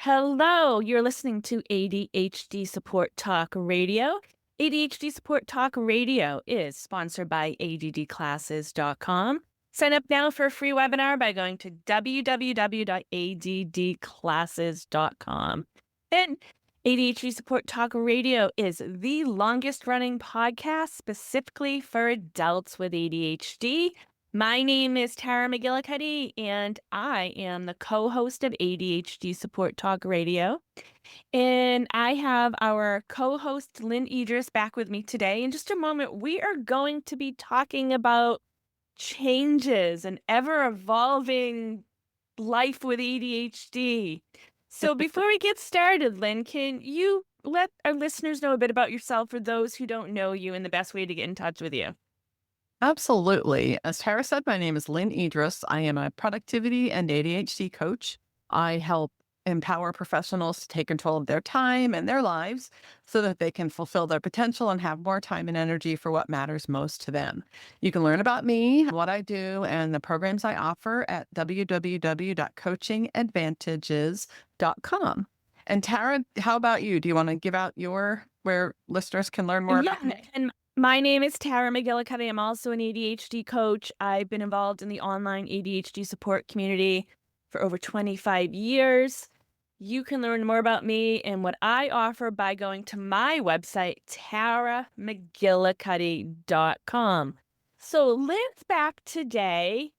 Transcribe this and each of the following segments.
Hello, you're listening to ADHD Support Talk Radio. ADHD Support Talk Radio is sponsored by ADDclasses.com. Sign up now for a free webinar by going to www.addclasses.com. And ADHD Support Talk Radio is the longest running podcast specifically for adults with ADHD. My name is Tara McGillicuddy, and I am the co-host of ADHD Support Talk Radio. And I have our co-host, Lynne Edris, back with me today. In just a moment, we are going to be talking about changes and ever-evolving life with ADHD. So before we get started, Lynne, can you let our listeners know a bit about yourself for those who don't know you and the best way to get in touch with you? Absolutely. As Tara said, my name is Lynne Edris. I am a productivity and ADHD coach. I help empower professionals to take control of their time and their lives so that they can fulfill their potential and have more time and energy for what matters most to them. You can learn about me, what I do, and the programs I offer at www.coachingadvantages.com. And Tara, how about you? Do you want to give out where listeners can learn more about me? And my name is Tara McGillicuddy. I'm also an ADHD coach. I've been involved in the online ADHD support community for over 25 years. You can learn more about me and what I offer by going to my website, taramcgillicuddy.com. So Lynn's back today,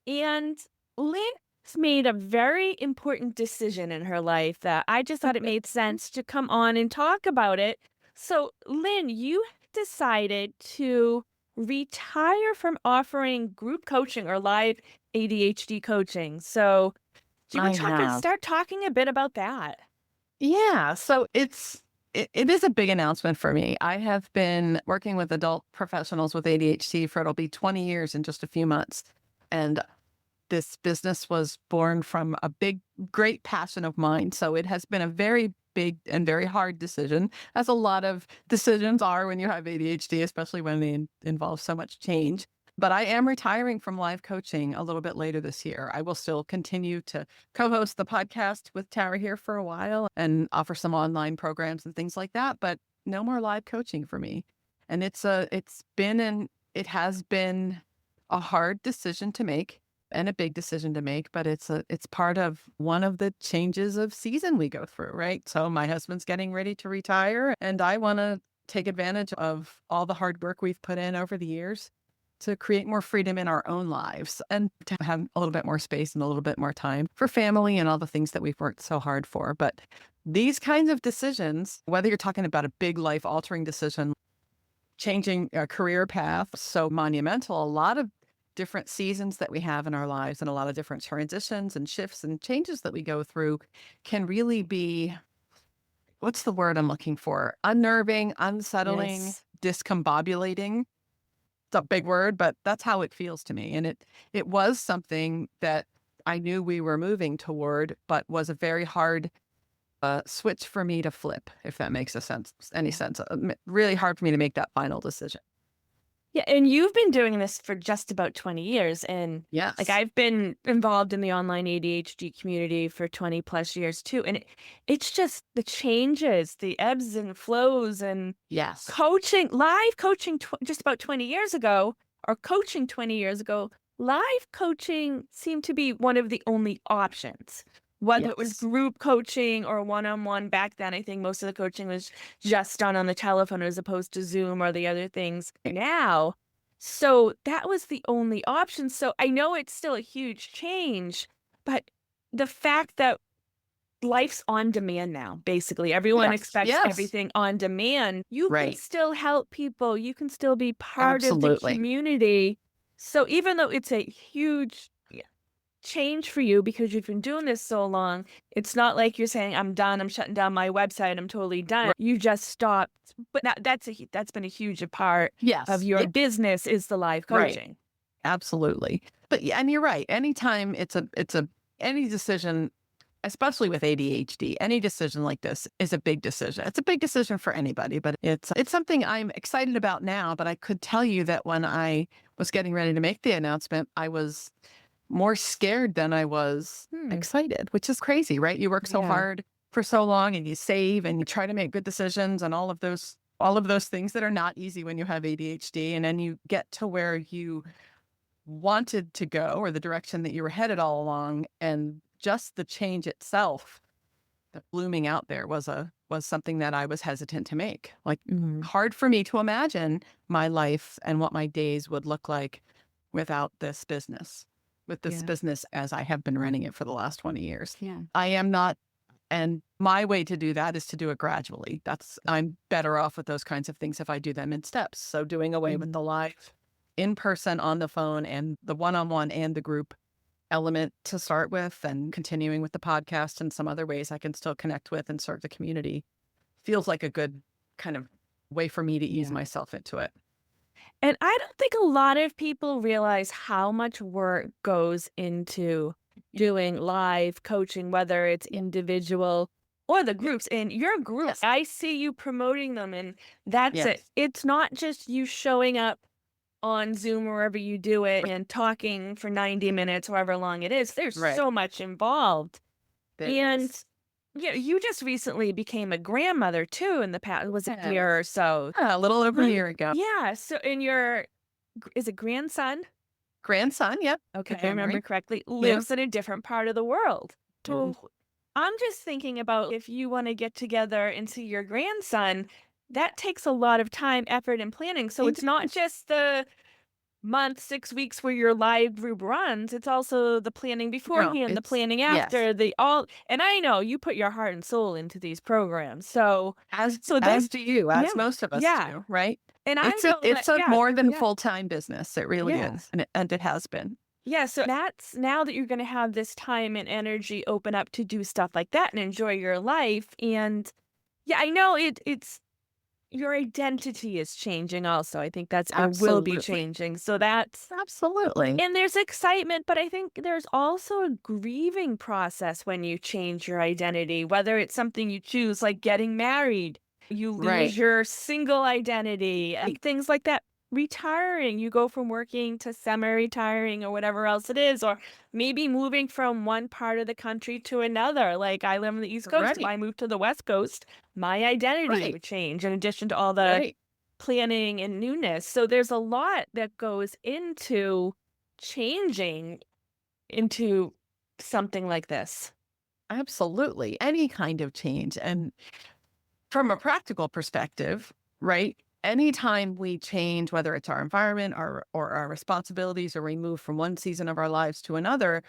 and Lynn's made a very important decision in her life that I just thought it made sense to come on and talk about it. So, Lynne, you decided to retire from offering group coaching or live ADHD coaching. So, do you want to start talking a bit about that? Yeah, so it is a big announcement for me. I have been working with adult professionals with ADHD for it'll be 20 years in just a few months. And this business was born from a great passion of mine. So it has been a very big and very hard decision, as a lot of decisions are when you have ADHD, especially when they involve so much change. But I am retiring from live coaching a little bit later this year. I will still continue to co-host the podcast with Tara here for a while and offer some online programs and things like that, but no more live coaching for me. And it has been a hard decision to make and a big decision to make, but it's part of one of the changes of season we go through, right? So my husband's getting ready to retire, and I want to take advantage of all the hard work we've put in over the years to create more freedom in our own lives and to have a little bit more space and a little bit more time for family and all the things that we've worked so hard for. But these kinds of decisions, whether you're talking about a big life altering decision, changing a career path, so monumental, a lot of different seasons that we have in our lives and a lot of different transitions and shifts and changes that we go through can really be, what's the word I'm looking for? Unnerving, unsettling, discombobulating. It's a big word, but that's how it feels to me. And it was something that I knew we were moving toward, but was a very hard switch for me to flip, if that makes any sense. Really hard for me to make that final decision. Yeah, and you've been doing this for just about 20 years. And yes, I've been involved in the online ADHD community for 20 plus years too. And it's just the changes, the ebbs and flows, and coaching, live coaching just about 20 years ago, or coaching 20 years ago, live coaching seemed to be one of the only options. Whether it was group coaching or one-on-one back then, I think most of the coaching was just done on the telephone as opposed to Zoom or the other things now. So that was the only option. So I know it's still a huge change, but the fact that life's on demand now, basically, everyone expects everything on demand. You can still help people. You can still be part of the community. So even though it's a huge change for you because you've been doing this so long, it's not like you're saying, I'm done, I'm shutting down my website, I'm totally done. You just stopped. But that's been a huge part of your business is the live coaching. Absolutely. But and you're right. Anytime any decision, especially with ADHD, any decision like this is a big decision. It's a big decision for anybody, but it's something I'm excited about now. But I could tell you that when I was getting ready to make the announcement, I was more scared than I was excited, which is crazy, right? You work so hard for so long and you save and you try to make good decisions and all of those things that are not easy when you have ADHD. And then you get to where you wanted to go or the direction that you were headed all along. And just the change itself, the blooming out there was something that I was hesitant to make. Like hard for me to imagine my life and what my days would look like without this business, with this business as I have been running it for the last 20 years. Yeah. I am not. And my way to do that is to do it gradually. I'm better off with those kinds of things if I do them in steps. So doing away with the live in person on the phone and the one-on-one and the group element to start with, and continuing with the podcast and some other ways I can still connect with and serve the community feels like a good kind of way for me to ease myself into it. And I don't think a lot of people realize how much work goes into doing live coaching, whether it's individual or the groups. And your groups, I see you promoting them, and that's it. It's not just you showing up on Zoom or wherever you do it and talking for 90 minutes, however long it is. There's so much involved. And you just recently became a grandmother too in the past, was it a year or so? A little over a year ago. Yeah. So, and is it grandson? Grandson, yep. Okay, I remember correctly, lives in a different part of the world. So I'm just thinking about if you want to get together and see your grandson, that takes a lot of time, effort, and planning. So it's not just the month, 6 weeks where your live group runs. It's also the planning beforehand, the planning after, and I know you put your heart and soul into these programs. So as do you, as most of us do, right? And it's a more than full-time business. It really is. And it has been. Yeah. So that's now that you're going to have this time and energy open up to do stuff like that and enjoy your life. And I know it's your identity is changing also. I think that's will be changing. So that's absolutely. And there's excitement, but I think there's also a grieving process when you change your identity, whether it's something you choose, like getting married, you lose your single identity, and things like that. Retiring, you go from working to semi-retiring or whatever else it is, or maybe moving from one part of the country to another. Like I live on the East Coast. If I moved to the West Coast, my identity would change in addition to all the planning and newness. So there's a lot that goes into changing into something like this. Absolutely. Any kind of change. And from a practical perspective, anytime we change, whether it's our environment or our responsibilities, or we move from one season of our lives to another,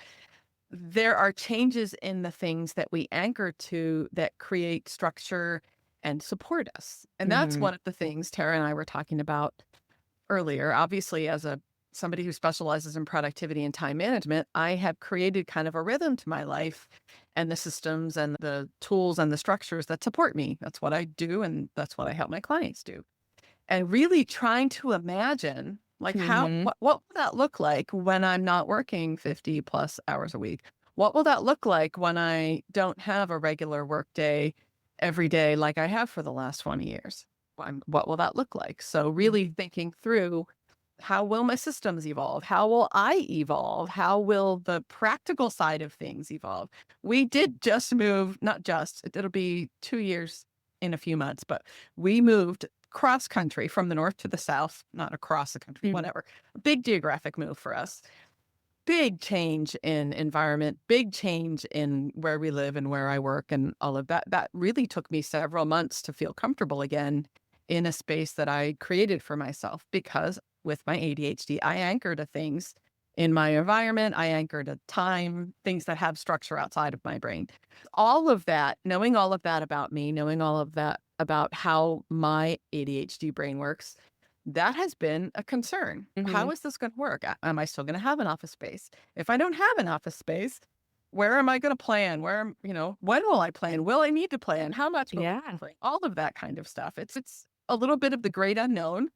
there are changes in the things that we anchor to that create structure and support us. And that's one of the things Tara and I were talking about earlier. Obviously, as somebody who specializes in productivity and time management, I have created kind of a rhythm to my life and the systems and the tools and the structures that support me. That's what I do, and that's what I help my clients do. And really trying to imagine, what will that look like when I'm not working 50 plus hours a week? What will that look like when I don't have a regular work day every day like I have for the last 20 years? What will that look like? So really thinking through, how will my systems evolve? How will I evolve? How will the practical side of things evolve? We did just move, it'll be 2 years in a few months, but we moved cross country from the north to the south, not across the country, whatever. Big geographic move for us. Big change in environment, big change in where we live and where I work and all of that. That really took me several months to feel comfortable again in a space that I created for myself, because with my ADHD, I anchor to things in my environment. I anchor to time, things that have structure outside of my brain. All of that, knowing all of that about me, knowing all of that about how my ADHD brain works, that has been a concern. How is this going to work? Am I still going to have an office space? If I don't have an office space, where am I going to plan? When will I plan? Will I need to plan? How much will I plan? All of that kind of stuff. It's a little bit of the great unknown,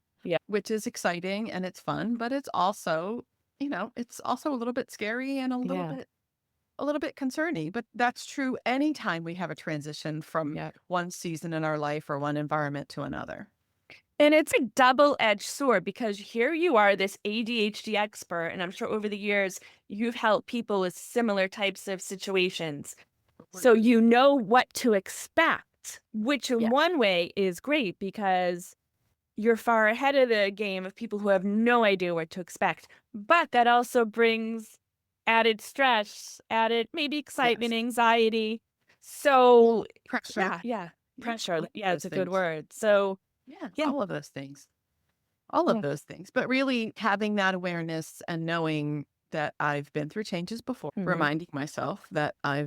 which is exciting and it's fun, but it's also, it's also a little bit scary and a little bit concerning. But that's true anytime we have a transition from one season in our life or one environment to another. And it's a double-edged sword, because here you are, this ADHD expert, and I'm sure over the years you've helped people with similar types of situations. So you know what to expect, which in Yes. one way is great because you're far ahead of the game of people who have no idea what to expect. But that also brings added stress, added maybe excitement, Yes. anxiety. So Pressure. yeah, pressure. All of Yeah, it's those a good things. word. So Yeah, yeah, all of those things. All of yeah. those things. But really having that awareness and knowing that I've been through changes before, Mhm. reminding myself that I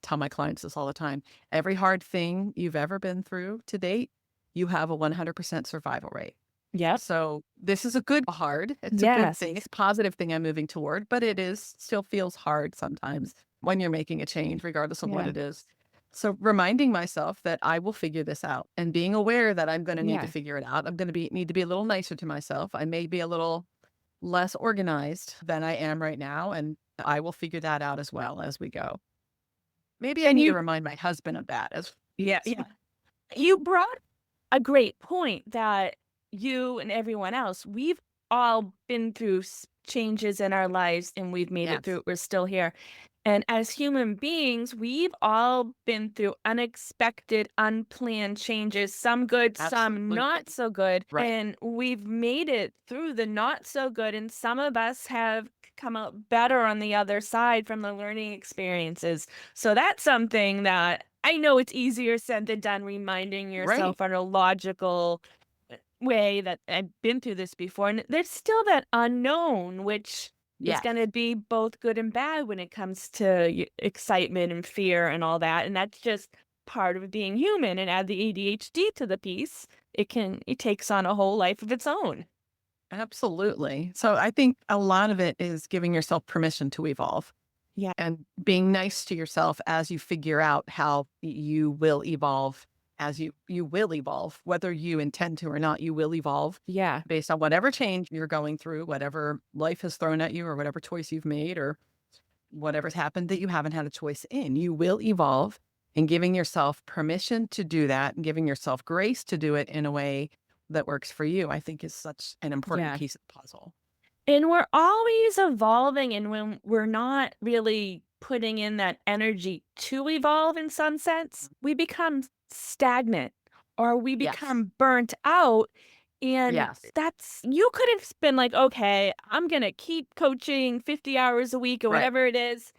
tell my clients this all the time. Every hard thing you've ever been through to date, you have a 100% survival rate. Yep. So this is a good hard. It's a good Yes. thing. It's a positive thing I'm moving toward, but it is still feels hard sometimes when you're making a change, regardless of what Yeah. it is. So reminding myself that I will figure this out and being aware that I'm going to need to Yeah. figure it out. I'm going to need to be a little nicer to myself. I may be a little less organized than I am right now, and I will figure that out as well as we go. Maybe I And need to you, remind my husband of that as yeah, you brought a great point that you and everyone else, we've all been through changes in our lives and we've made it yes. through. We're still here. And as human beings, we've all been through unexpected, unplanned changes, some good, some Absolutely. not so good. Right. And we've made it through the not so good. And some of us have come out better on the other side from the learning experiences. So that's something that I know it's easier said than done, reminding Right. yourself on a logical way that I've been through this before. And there's still that unknown, which is Yes. going to be both good and bad when it comes to excitement and fear and all that. And that's just part of being human. And add the ADHD to the piece, it takes on a whole life of its own. Absolutely. So I think a lot of it is giving yourself permission to evolve Yeah. and being nice to yourself as you figure out how you will evolve as you will evolve, whether you intend to or not, you will evolve Yeah. based on whatever change you're going through, whatever life has thrown at you or whatever choice you've made or whatever's happened that you haven't had a choice in. You will evolve, and giving yourself permission to do that and giving yourself grace to do it in a way that works for you, I think is such an important Yeah. piece of the puzzle. And we're always evolving, and when we're not really putting in that energy to evolve in some sense, we become stagnant or we Yes. become burnt out. And Yes. that's, you could have been like, okay, I'm going to keep coaching 50 hours a week or Right. whatever it is.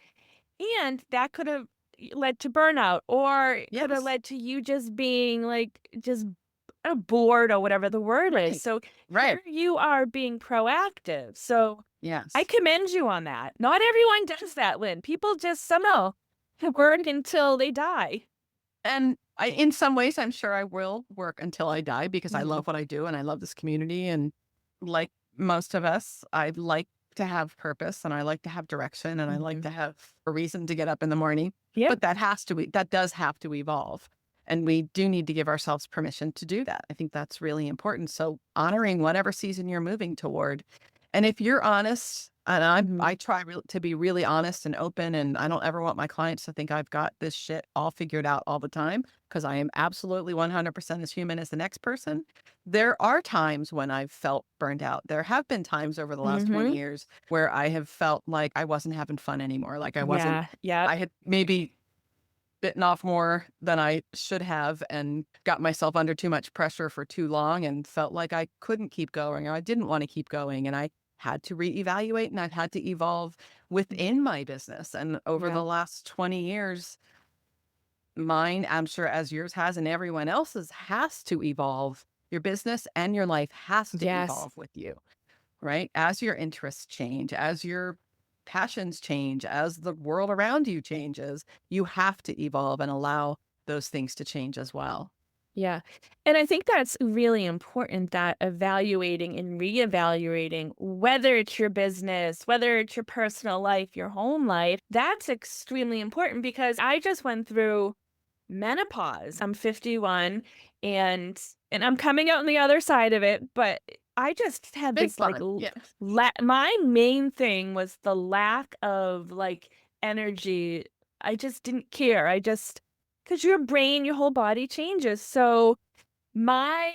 And that could have led to burnout, or it could have Yes. led to you just being like, just bored or whatever the word is. Right. So Right. here you are being proactive. So I Yes. commend you on that. Not everyone does that, Lynn. People just somehow work until they die. And in some ways, I'm sure I will work until I die because I Mhm. love what I do and I love this community. And like most of us, I like to have purpose and I like to have direction and I like Mhm. to have a reason to get up in the morning. Yep. But that does have to evolve. And we do need to give ourselves permission to do that. I think that's really important. So honoring whatever season you're moving toward. And if you're honest, and I Mhm. try to be really honest and open, and I don't ever want my clients to think I've got this shit all figured out all the time because I am absolutely 100% as human as the next person. There are times when I've felt burned out. There have been times over the last 20 Mhm. years where I have felt like I wasn't having fun anymore. Like Yeah. Yep. I had maybe bitten off more than I should have and got myself under too much pressure for too long and felt like I couldn't keep going or I didn't want to keep going. And I had to reevaluate and I've had to evolve within my business. And over Yeah. the last 20 years, mine, I'm sure as yours has and everyone else's has to evolve. Your business and your life has to Yes. evolve with you, right? As your interests change, as your passions change, as the world around you changes, you have to evolve and allow those things to change as well. Yeah. And I think that's really important, that evaluating and reevaluating, whether it's your business, whether it's your personal life, your home life, that's extremely important because I just went through menopause. I'm 51, and I'm coming out on the other side of it, but I just had Big this like fun. Yeah. my main thing was the lack of like energy. I just didn't care. I just, because your brain, your whole body changes. So my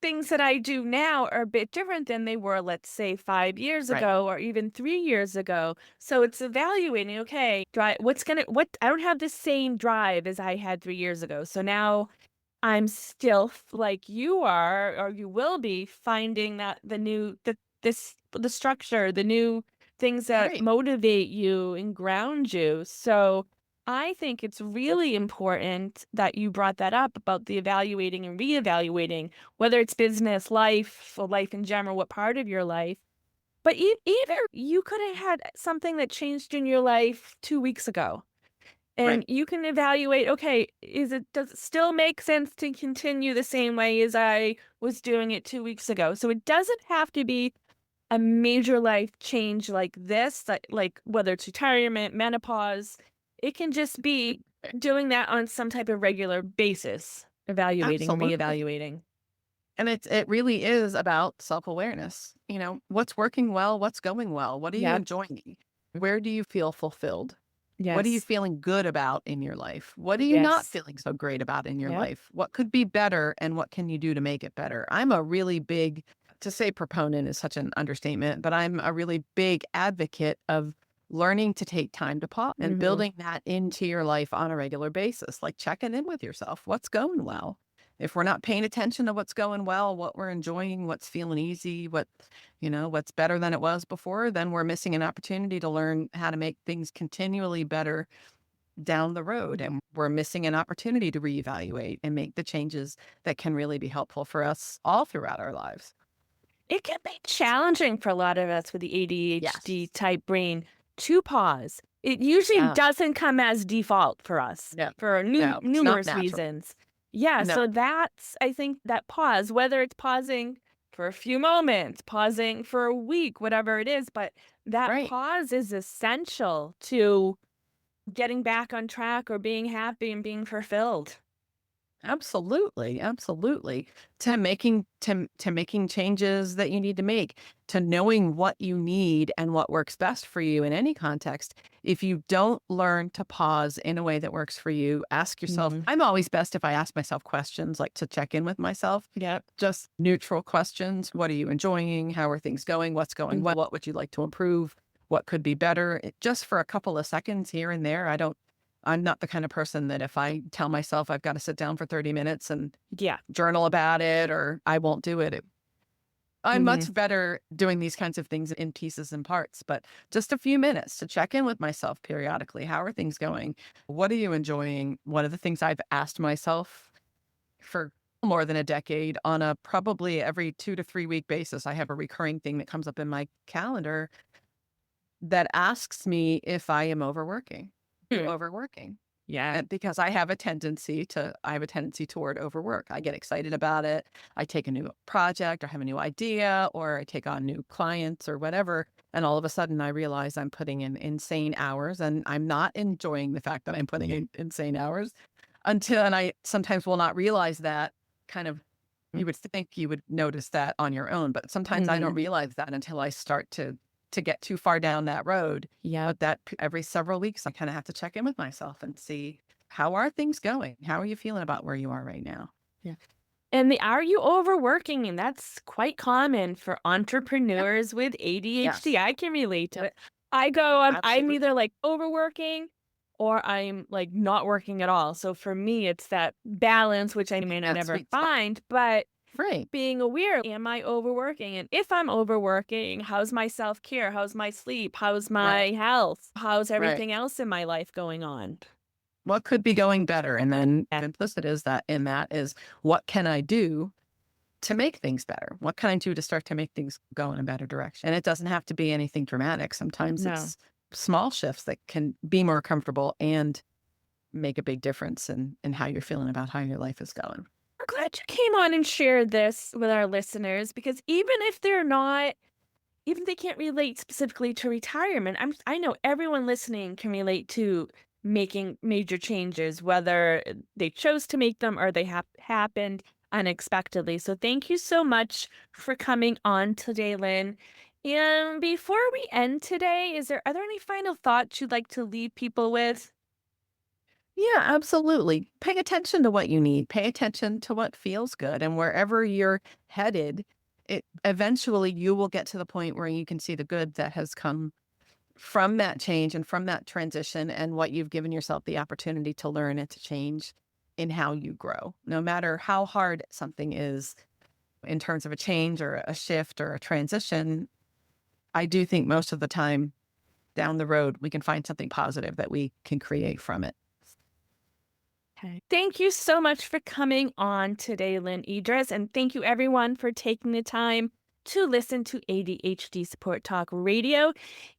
things that I do now are a bit different than they were, let's say, 5 years Right. ago or even 3 years ago. So it's evaluating, okay, what I don't have the same drive as I had 3 years ago. So now I'm still like you are, or you will be, finding that the structure, the new things that Right. motivate you and ground you. So I think it's really important that you brought that up about the evaluating and reevaluating, whether it's business, life, or life in general, what part of your life. But either you could have had something that changed in your life 2 weeks ago. And Right. you can evaluate, okay, does it still make sense to continue the same way as I was doing it 2 weeks ago? So it doesn't have to be a major life change like this, like whether it's retirement, menopause. It can just be doing that on some type of regular basis, evaluating and Absolutely. reevaluating. And it really is about self-awareness. What's working well, what's going well, what are you Yep. enjoying? Where do you feel fulfilled? What are you Yes. feeling good about in your life? What are you not Yes. feeling so great about in your Yep. life? What could be better and what can you do to make it better? I'm a really big, to say proponent is such an understatement, but I'm a really big advocate of learning to take time to pause and Hmm. building that into your life on a regular basis, like checking in with yourself. What's going well? If we're not paying attention to what's going well, what we're enjoying, what's feeling easy, what's better than it was before, then we're missing an opportunity to learn how to make things continually better down the road. And we're missing an opportunity to reevaluate and make the changes that can really be helpful for us all throughout our lives. It can be challenging for a lot of us with the ADHD Yes. type brain to pause. It usually Yeah. doesn't come as default for us No, for no, it's not numerous natural. reasons. Yeah, No, so I think that pause, whether it's pausing for a few moments, pausing for a week, whatever it is, but that right. pause is essential to getting back on track or being happy and being fulfilled. Absolutely, absolutely. To making changes that you need to make, to knowing what you need and what works best for you in any context. If you don't learn to pause in a way that works for you, ask yourself. Mhm. I'm always best if I ask myself questions like to check in with myself. Yep. Just neutral questions. What are you enjoying? How are things going? What's going well? What would you like to improve? What could be better? Just for a couple of seconds here and there. I'm not the kind of person that if I tell myself I've got to sit down for 30 minutes and Yeah. journal about it, or I won't do it. I'm Mhm. much better doing these kinds of things in pieces and parts, but just a few minutes to check in with myself periodically. How are things going? What are you enjoying? One of the things I've asked myself for more than a decade on a probably every 2 to 3 week basis, I have a recurring thing that comes up in my calendar that asks me if I am overworking. Hmm. Overworking. Yeah. And because I have a tendency toward overwork. I get excited about it. I take a new project or have a new idea or I take on new clients or whatever. And all of a sudden I realize I'm putting in insane hours and I'm not enjoying the fact that I'm putting in insane hours and I sometimes will not realize that kind of you would think you would notice that on your own, but sometimes I don't Mhm. realize that until I start to get too far down that road. Yep. But every several weeks, I kind of have to check in with myself and see how are things going? How are you feeling about where you are right now? Yeah. And are you overworking? And that's quite common for Yep. entrepreneurs with ADHD. Yes. I can relate to Yep. it. I'm Absolutely. either like overworking or I'm like not working at all. So for me, it's that balance, which I may not That ever sweet spot. find, but Right. being aware, am I overworking? And if I'm overworking, how's my self-care? How's my sleep? How's Right. my health? How's Right. everything else in my life going on? What could be going better? And then Yeah. implicit is that in that is what can I do to make things better? What can I do to start to make things go in a better direction? And it doesn't have to be anything dramatic. Sometimes No. it's small shifts that can be more comfortable and make a big difference in how you're feeling about how your life is going. We're glad you came on and shared this with our listeners because even if they can't relate specifically to retirement, I know everyone listening can relate to making major changes, whether they chose to make them or they happened unexpectedly. So thank you so much for coming on today, Lynn. And before we end today, are there any final thoughts you'd like to leave people with? Yeah, absolutely. Pay attention to what you need. Pay attention to what feels good. And wherever you're headed, it eventually you will get to the point where you can see the good that has come from that change and from that transition and what you've given yourself the opportunity to learn and to change in how you grow. No matter how hard something is in terms of a change or a shift or a transition, I do think most of the time down the road, we can find something positive that we can create from it. Okay. Thank you so much for coming on today, Lynn Edris, and thank you everyone for taking the time to listen to ADHD Support Talk Radio.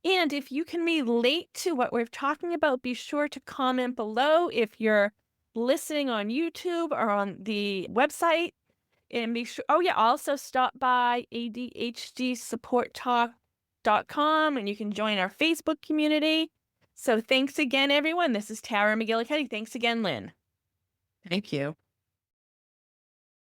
And if you can relate to what we're talking about, be sure to comment below if you're listening on YouTube or on the website. And be sure, oh yeah, also stop by ADHDsupporttalk.com and you can join our Facebook community. So thanks again, everyone. This is Tara McGillicuddy. Thanks again, Lynn. Thank you.